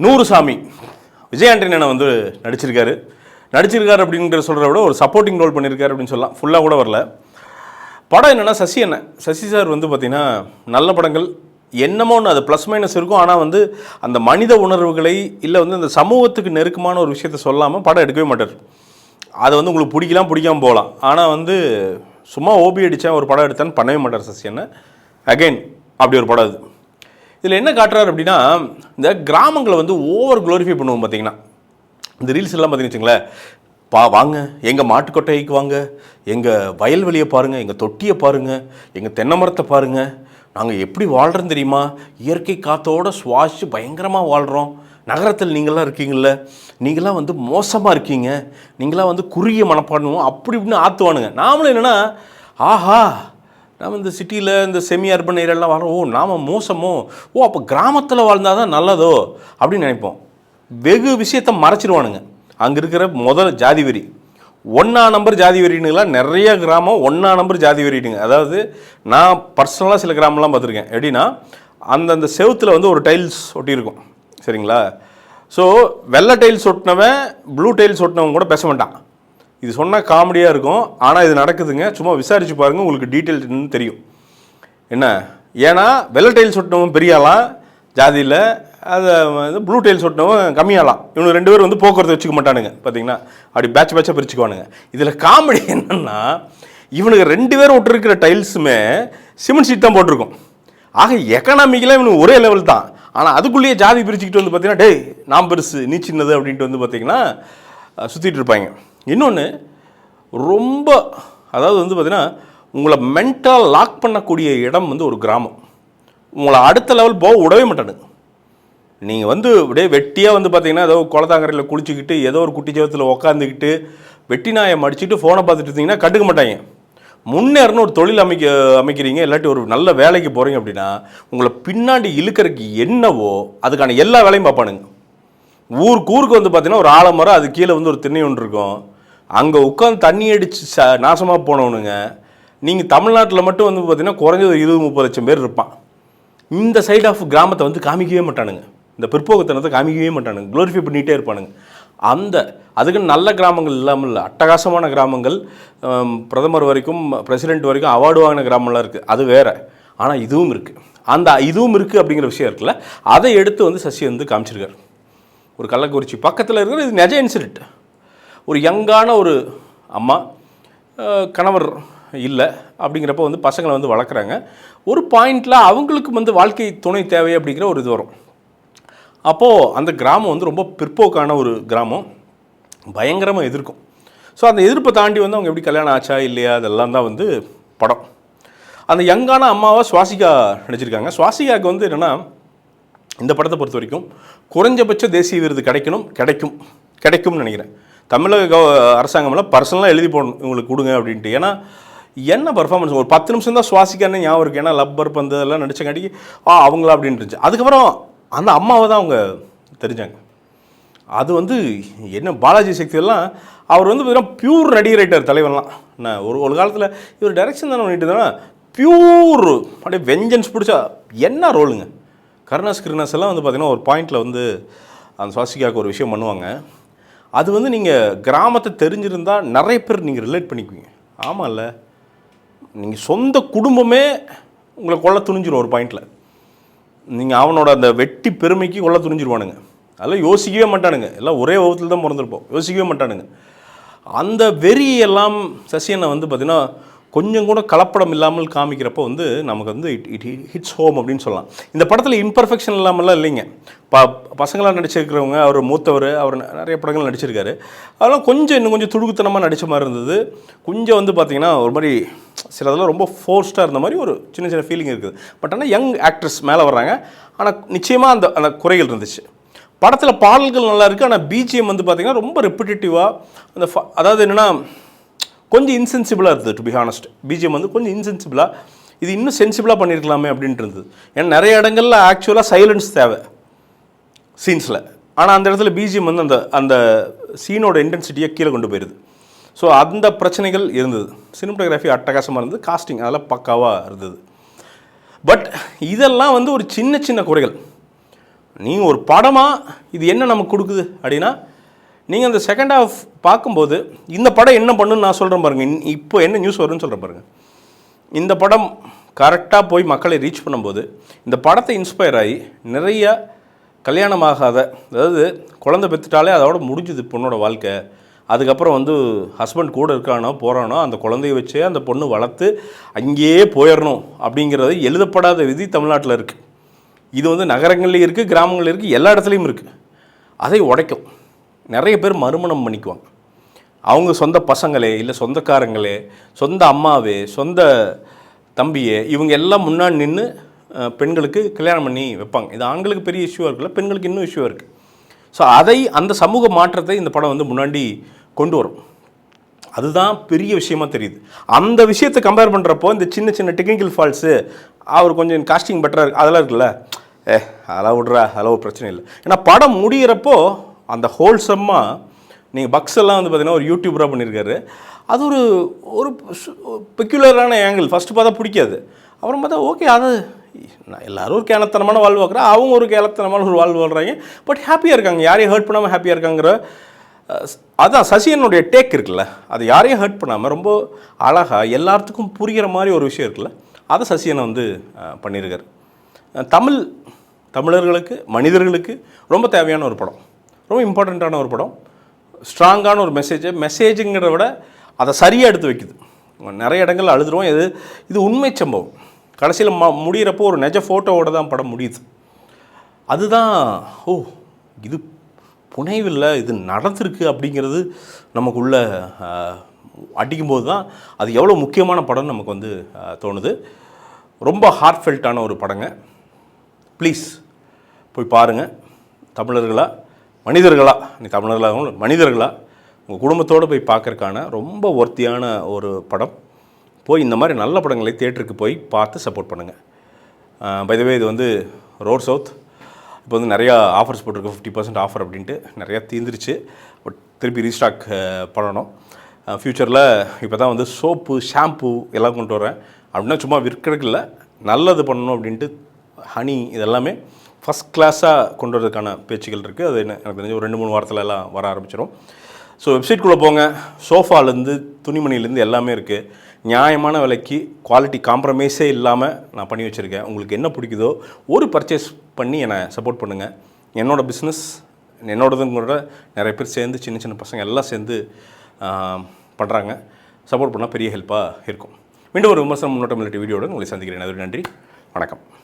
நூறுசாமி விஜய் ஆண்டனி வந்து நடிச்சிருக்காரு அப்படின்ற சொல்கிறத விட ஒரு சப்போர்ட்டிங் ரோல் பண்ணியிருக்காரு அப்படின்னு சொல்லலாம். ஃபுல்லாக கூட வரல. படம் என்னென்னா சசி சார் வந்து பார்த்திங்கன்னா நல்ல படங்கள் என்னமோ ஒன்று அது ப்ளஸ் மைனஸ் இருக்கும். ஆனால் வந்து அந்த மனித உணர்வுகளை இல்லை வந்து அந்த சமூகத்துக்கு நெருக்கமான ஒரு விஷயத்த சொல்லாமல் படம் எடுக்கவே மாட்டார். அதை வந்து உங்களுக்கு பிடிக்காமல் போகலாம். ஆனால் வந்து சும்மா ஓபி அடித்தேன் ஒரு படம் எடுத்தேன்னு பண்ணவே மாட்டார் சசி என்ன. அகெயின் அப்படி ஒரு படம் அது. இதில் என்ன காட்டுறாரு அப்படின்னா, இந்த கிராமங்களை வந்து ஓவர் க்ளோரிஃபை பண்ணுவோம். பார்த்தீங்கன்னா இந்த ரீல்ஸ் எல்லாம் பார்த்தீங்கன்னு வச்சுங்களேன், வாங்க எங்கள் மாட்டுக்கொட்டைக்கு வாங்க, எங்கள் வயல்வெளியை பாருங்கள், எங்கள் தொட்டியை பாருங்கள், எங்கள் தென்னை மரத்தை பாருங்கள், நாங்கள் எப்படி வாழ்கிறோம் தெரியுமா, இயற்கை காற்றோடு சுவாசித்து பயங்கரமாக வாழ்கிறோம். நகரத்தில் நீங்களாம் இருக்கீங்கள, நீங்களாம் வந்து மோசமாக இருக்கீங்க, நீங்களாம் வந்து குறுகிய மனப்பாடுவோம் அப்படி இப்படின்னு ஆற்றுவானுங்க. நாமளும் என்னென்னா, ஆஹா நாம் இந்த சிட்டியில் இந்த செமி அர்பன் ஏரியாலாம் வரோம், நாம் மோசமோ, அப்போ கிராமத்தில் வாழ்ந்தால் தான் நல்லதோ அப்படின்னு நினைப்போம். வெகு விஷயத்தை மறைச்சிடுவானுங்க. அங்கே இருக்கிற முதல் ஜாதி வெறி, 1 நம்பர் ஜாதி வெறினுங்களாம் நிறைய கிராமம் 1 நம்பர் ஜாதி வெறிட்டுங்க. அதாவது நான் பர்சனலாக சில கிராமம்லாம் பார்த்துருக்கேன். எப்படின்னா அந்தந்த செவுத்தில் வந்து ஒரு டைல்ஸ் ஒட்டியிருக்கும், சரிங்களா. ஸோ வெள்ளை டைல்ஸ் ஒட்டினவன் ப்ளூ டைல்ஸ் ஒட்டினவன் கூட பேச மாட்டான். இது சொன்னால் காமெடியாக இருக்கும், ஆனால் இது நடக்குதுங்க. சும்மா விசாரித்து பாருங்கள், உங்களுக்கு டீட்டெயில்ஸ் தெரியும். என்ன ஏன்னா வெள்ளை டைல்ஸ் ஒட்டினவன் பெரியாலாம் ஜாதியில், அதை வந்து ப்ளூ டைல்ஸ் ஒட்டினவன் கம்மியாகலாம். இவங்க 2 பேர் வந்து போக்குவரத்து வச்சுக்க மாட்டானுங்க. பார்த்தீங்கன்னா அப்படி பேட்சாக பிரிச்சுக்குவானுங்க. இதில் காமெடி என்னென்னா, இவனுக்கு 2 பேரும் விட்டுருக்கிற டைல்ஸுமே சிமெண்ட் ஷீட் தான் போட்டிருக்கும். ஆக எக்கனாமிக்கெலாம் இவனுக்கு ஒரே லெவல் தான். ஆனால் அதுக்குள்ளேயே ஜாதி பிரிச்சுக்கிட்டு வந்து பார்த்தீங்கன்னா, டேய் நான் பெருசு நீ சின்னது அப்படின்ட்டு வந்து பார்த்திங்கன்னா சுற்றிட்டு இருப்பாங்க. இன்னொன்று ரொம்ப, அதாவது வந்து பார்த்திங்கன்னா உங்களை மென்டலாக லாக் பண்ணக்கூடிய இடம் வந்து ஒரு கிராமம். உங்களை அடுத்த லெவல் போக விடவே மாட்டானுங்க. நீங்கள் வந்து அப்படியே வெட்டியாக வந்து பார்த்தீங்கன்னா ஏதோ குளத்தாங்கரையில் குளிச்சுக்கிட்டு ஏதோ ஒரு குட்டி சேவத்தில் உக்காந்துக்கிட்டு வெட்டி நாயை மடிச்சுட்டு ஃபோனை பார்த்துட்டு இருந்தீங்கன்னா கண்டுக்க மாட்டாங்க. முன்னேறன்னு ஒரு தொழில் அமைக்கிறீங்க, இல்லாட்டி ஒரு நல்ல வேலைக்கு போகிறீங்க அப்படின்னா உங்களை பின்னாடி இழுக்கிறதுக்கு என்னவோ அதுக்கான எல்லா வேலையும் பார்ப்பானுங்க. ஊருக்கு வந்து பார்த்தீங்கன்னா ஒரு ஆலமரம், அது கீழே வந்து ஒரு திண்ணை ஒன்று இருக்கும், அங்கே உட்காந்து தண்ணி அடித்து நாசமாக போனவனுங்க. நீங்கள் தமிழ்நாட்டில் மட்டும் வந்து பார்த்தீங்கன்னா குறைஞ்சது 20-30 லட்சம் பேர் இருப்பான். இந்த சைட் ஆஃப் கிராமத்தை வந்து காமிக்கவே மாட்டானுங்க, இந்த பிற்போக்குத்தனத்தை காமிக்கவே மாட்டானுங்க, க்ளோரிஃபை பண்ணிகிட்டே இருப்பானுங்க. அதுக்கு நல்ல கிராமங்கள் இல்லாமல் இல்லை, அட்டகாசமான கிராமங்கள், பிரதமர் வரைக்கும் பிரசிடெண்ட் வரைக்கும் அவார்டு வாங்கின கிராமம்லாம் இருக்குது, அது வேறு. ஆனால் இதுவும் இருக்குது. அந்த இதுவும் இருக்குது அப்படிங்கிற விஷயம் இருக்குல்ல, அதை எடுத்து வந்து சசி வந்து காமிச்சிருக்காரு. ஒரு கள்ளக்குறிச்சி பக்கத்தில் இருக்கிற இது நிஜ இன்சிடென்ட். ஒரு யங்கான ஒரு அம்மா, கணவர் இல்லை அப்படிங்கிறப்ப வந்து பசங்களை வந்து வளர்க்குறாங்க. ஒரு பாயிண்டில் அவங்களுக்கு வந்து வாழ்க்கை துணை தேவை அப்படிங்கிற ஒரு இது வரும். அப்போது அந்த கிராமம் வந்து ரொம்ப பிற்போக்கான ஒரு கிராமம், பயங்கரமாக எதிர்க்கும். ஸோ அந்த எதிர்ப்பை தாண்டி வந்து அவங்க எப்படி கல்யாணம் ஆச்சா இல்லையா அதெல்லாம் தான் வந்து படம். அந்த யங்கான அம்மாவை சுவாசிகா நடிச்சிருக்காங்க. சுவாசிகாவுக்கு வந்து என்னென்னா, இந்த படத்தை பொறுத்த வரைக்கும் குறைஞ்சபட்ச தேசிய விருது கிடைக்கும்னு நினைக்கிறேன். தமிழக அரசாங்கம்லாம் பர்சனலாக எழுதி போடணும் இவங்களுக்கு கொடுங்க அப்படின்ட்டு. ஏன்னா என்ன பர்ஃபார்மன்ஸ், ஒரு 10 நிமிஷம் தான் சுவாசிக்கான்னு ஞாபகம் இருக்குது. ஏன்னா லப்பர் பந்து எல்லாம் நடிச்சங்காட்டிக்கு அவங்களா அப்படின்ட்டு இருந்துச்சு. அதுக்கப்புறம் அந்த அம்மாவை தான் அவங்க தெரிஞ்சாங்க. அது வந்து என்ன பாலாஜி சக்தியெல்லாம் அவர் வந்து பார்த்தீங்கன்னா பியூர் நடிகர் ரைட்டர் தலைவன்லாம். நான் ஒரு காலத்தில் இவர் டைரக்ஷன் தானே பண்ணிட்டு இருந்தால் பியூர் அப்படியே வெஞ்சன்ஸ் பிடிச்சா என்ன ரோலுங்க. கருணாஸ் எல்லாம் வந்து பார்த்திங்கன்னா ஒரு பாயிண்டில் வந்து அந்த சுவாசிக்காவுக்கு ஒரு விஷயம் பண்ணுவாங்க. அது வந்து நீங்கள் கிராமத்தை தெரிஞ்சிருந்தால் நிறைய பேர் நீங்கள் ரிலேட் பண்ணிக்குவீங்க. ஆமாம் இல்லை, நீங்கள் சொந்த குடும்பமே உங்களை கொள்ள துணிஞ்சிடும் ஒரு பாயிண்டில். நீங்கள் அவனோட அந்த வெட்டி பெருமைக்கு கொள்ள துணிஞ்சிருவானுங்க. அதெல்லாம் யோசிக்கவே மாட்டானுங்க. எல்லாம் ஒரே வகுத்தில் தான் பிறந்திருப்போம், யோசிக்கவே மாட்டானுங்க. அந்த வெறியெல்லாம் சசியனை வந்து பார்த்திங்கன்னா கொஞ்சம் கூட கலப்படம் இல்லாமல் காமிக்கிறப்போ வந்து நமக்கு வந்து இட் ஹிட்ஸ் ஹோம் அப்படின்னு சொல்லலாம். இந்த படத்தில் இம்பர்ஃபெக்ஷன் இல்லாமல்லாம் இல்லைங்க. பசங்களாக நடிச்சிருக்கிறவங்க, அவர் மூத்தவர், அவர் நிறைய படங்கள் நடிச்சிருக்காரு. அதெல்லாம் இன்னும் கொஞ்சம் துடுக்குத்தனமாக நடித்த மாதிரி இருந்தது. கொஞ்சம் வந்து பார்த்திங்கன்னா ஒரு மாதிரி சிலதெல்லாம் ரொம்ப ஃபோர்ஸ்டாக இருந்த மாதிரி ஒரு சின்ன ஃபீலிங் இருக்குது. பட் ஆனால் யங் ஆக்ட்ரஸ் மேலே வர்றாங்க. ஆனால் நிச்சயமாக அந்த குறைகள் இருந்துச்சு. படத்தில் பாடல்கள் நல்லா இருக்குது, ஆனால் பிஜிஎம் வந்து பார்த்திங்கன்னா ரொம்ப ரெப்பிட்டேட்டிவாக அதாவது என்னென்னா கொஞ்சம் இன்சென்சிபிளாக இருந்தது. டு பி ஹானஸ்ட், பிஜிஎம் வந்து கொஞ்சம் இன்சென்சிபிளாக, இது இன்னும் சென்சிபிளாக பண்ணியிருக்கலாமே அப்படின்ட்டு இருந்தது. ஏன்னா நிறைய இடங்களில் ஆக்சுவலாக சைலன்ஸ் தேவை சீன்ஸில். ஆனால் அந்த இடத்துல பிஜிஎம் வந்து அந்த சீனோட இன்டென்சிட்டியை கீழே கொண்டு போயிடுது. ஸோ அந்த பிரச்சனைகள் இருந்தது. சினிமாட்டோகிராஃபி அட்டகாசமாக இருந்தது, காஸ்டிங் அதெல்லாம் பக்காவாக இருந்தது. பட் இதெல்லாம் வந்து ஒரு சின்ன குறைகள். நீங்கள் ஒரு படமாக இது என்ன நமக்கு கொடுக்குது அப்படின்னா, நீங்கள் அந்த செகண்ட் ஹாஃப் பார்க்கும்போது இந்த படம் என்ன பண்ணுன்னு நான் சொல்கிறேன் பாருங்கள். இப்போ என்ன நியூஸ் வரும்னு சொல்கிறேன் பாருங்கள். இந்த படம் கரெக்டாக போய் மக்களை ரீச் பண்ணும்போது இந்த படத்தை இன்ஸ்பயர் ஆகி நிறைய கல்யாணமாகாத, அதாவது குழந்தை பெற்றுட்டாலே அதோட முடிஞ்சுது பொண்ணோட வாழ்க்கை. அதுக்கப்புறம் வந்து ஹஸ்பண்ட் கூட இருக்கானோ போகிறானோ அந்த குழந்தைய வச்சே அந்த பொண்ணு வளர்த்து அங்கேயே போயிடணும் அப்படிங்கிறது எழுதப்படாத விதி தமிழ்நாட்டில் இருக்குது. இது வந்து நகரங்கள்லேயும் இருக்குது, கிராமங்கள்லையும் இருக்குது, எல்லா இடத்துலையும் இருக்குது. அதை உடைக்கும். நிறைய பேர் மறுமணம் பண்ணிக்குவாங்க. அவங்க சொந்த பசங்களே, இல்லை சொந்தக்காரங்களே, சொந்த அம்மாவே, சொந்த தம்பியே, இவங்க எல்லாம் முன்னாடி நின்று பெண்களுக்கு கல்யாணம் பண்ணி வைப்பாங்க. இது ஆண்களுக்கு பெரிய இஷ்யூவாக இருக்குல்ல, பெண்களுக்கு இன்னும் இஷ்யூவாக இருக்குது. ஸோ அந்த சமூக மாற்றத்தை இந்த படம் வந்து முன்னாடி கொண்டு வரும். அதுதான் பெரிய விஷயமா தெரியுது. அந்த விஷயத்தை கம்பேர் பண்ணுறப்போ இந்த சின்ன சின்ன டெக்னிக்கல் ஃபால்ட்ஸு, அவர் கொஞ்சம் காஸ்டிங் பெட்டராக இருக்குது, அதெல்லாம் இருக்குல்ல, அதெல்லாம் விட்றா, அதெல்லாம் ஒரு பிரச்சனை இல்லை. ஏன்னா படம் முடிகிறப்போ அந்த ஹோல்சம்மாக நீங்கள் பக்ஸ் எல்லாம் வந்து பார்த்தீங்கன்னா ஒரு யூடியூபராக பண்ணியிருக்காரு. அது ஒரு பெக்யூலரான ஆங்கிள். ஃபஸ்ட்டு பார்த்தா பிடிக்காது, அப்புறம் பார்த்தா ஓகே, அது எல்லோரும் ஒரு கேனத்தனமான வாழ்வு பார்க்குறா, அவங்க ஒரு கேனத்தனமான ஒரு வாழ்வு வாழ்கிறாங்க, பட் ஹாப்பியாக இருக்காங்க, யாரையும் ஹர்ட் பண்ணாமல் ஹாப்பியாக இருக்காங்கிற அதான் சசியனுடைய டேக் இருக்குல்ல, அது யாரையும் ஹர்ட் பண்ணாமல் ரொம்ப அழகாக எல்லாத்துக்கும் புரிகிற மாதிரி ஒரு விஷயம் இருக்குல்ல, அதை சசியனை வந்து பண்ணியிருக்காரு. தமிழர்களுக்கு, மனிதர்களுக்கு ரொம்ப தேவையான ஒரு படம், ரொம்ப இம்பார்ட்டண்ட்டான ஒரு படம், ஸ்ட்ராங்கான ஒரு மெசேஜுங்கிறத விட அதை சரியாக எடுத்து வைக்குது. நிறைய இடங்கள் அழுதுருவோம். இது உண்மை சம்பவம். கடைசியில் முடிகிறப்போ ஒரு நெஜ ஃபோட்டோவோடு தான் படம் முடியுது. அதுதான் இது புனைவில்லை, இது நடந்திருக்கு அப்படிங்கிறது நமக்குள்ளே அடிக்கும்போது தான் அது எவ்வளோ முக்கியமான படம்னு நமக்கு வந்து தோணுது. ரொம்ப ஹார்ட்ஃபெல்ட்டான ஒரு படங்க. ப்ளீஸ் போய் பாருங்கள். தமிழர்களாக, மனிதர்களாக, நீ தமிழர்களாக மனிதர்களாக உங்கள் குடும்பத்தோடு போய் பார்க்கறக்கான ரொம்ப ஒர்த்தியான ஒரு படம். போய் இந்த மாதிரி நல்ல படங்களை தியேட்டருக்கு போய் பார்த்து சப்போர்ட் பண்ணுங்கள். பை த வே, இது வந்து ரோட் சவுத் இப்போ வந்து நிறையா ஆஃபர்ஸ் போட்டிருக்கு, 50% ஆஃபர் அப்படின்ட்டு. நிறையா தீர்ந்துருச்சு, பட் திருப்பி ரீஸ்டாக் பண்ணணும். ஃப்யூச்சரில் இப்போ தான் வந்து சோப்பு, ஷாம்பு எல்லாம் கொண்டு வரேன். அப்படின்னா சும்மா விற்கிறதுக்கு நல்லது பண்ணணும் அப்படின்ட்டு ஹனி இதெல்லாமே ஃபஸ்ட் கிளாஸாக கொண்டு வரதுக்கான பேச்சுகள் இருக்குது. அது எனக்கு தெரிஞ்சு ஒரு 2-3 வாரத்தில் எல்லாம் வர ஆரம்பிச்சிடும். ஸோ வெப்சைட்குள்ளே போங்க. சோஃபாலேருந்து துணிமணிலேருந்து எல்லாமே இருக்குது. நியாயமான விலைக்கு, குவாலிட்டி காம்ப்ரமைஸே இல்லாமல் நான் பண்ணி வச்சுருக்கேன். உங்களுக்கு என்ன பிடிக்குதோ ஒரு பர்ச்சேஸ் பண்ணி என்னை சப்போர்ட் பண்ணுங்கள். என்னோடய பிஸ்னஸ் என்னோடதும் கூட நிறைய பேர் சேர்ந்து, சின்ன சின்ன பசங்க எல்லாம் சேர்ந்து பண்ணுறாங்க. சப்போர்ட் பண்ணால் பெரிய ஹெல்ப்பாக இருக்கும். மீண்டும் ஒரு விமர்சனம் முன்னோட்டம் வீடியோடு உங்களை சந்திக்கிறேன். நன்றி, வணக்கம்.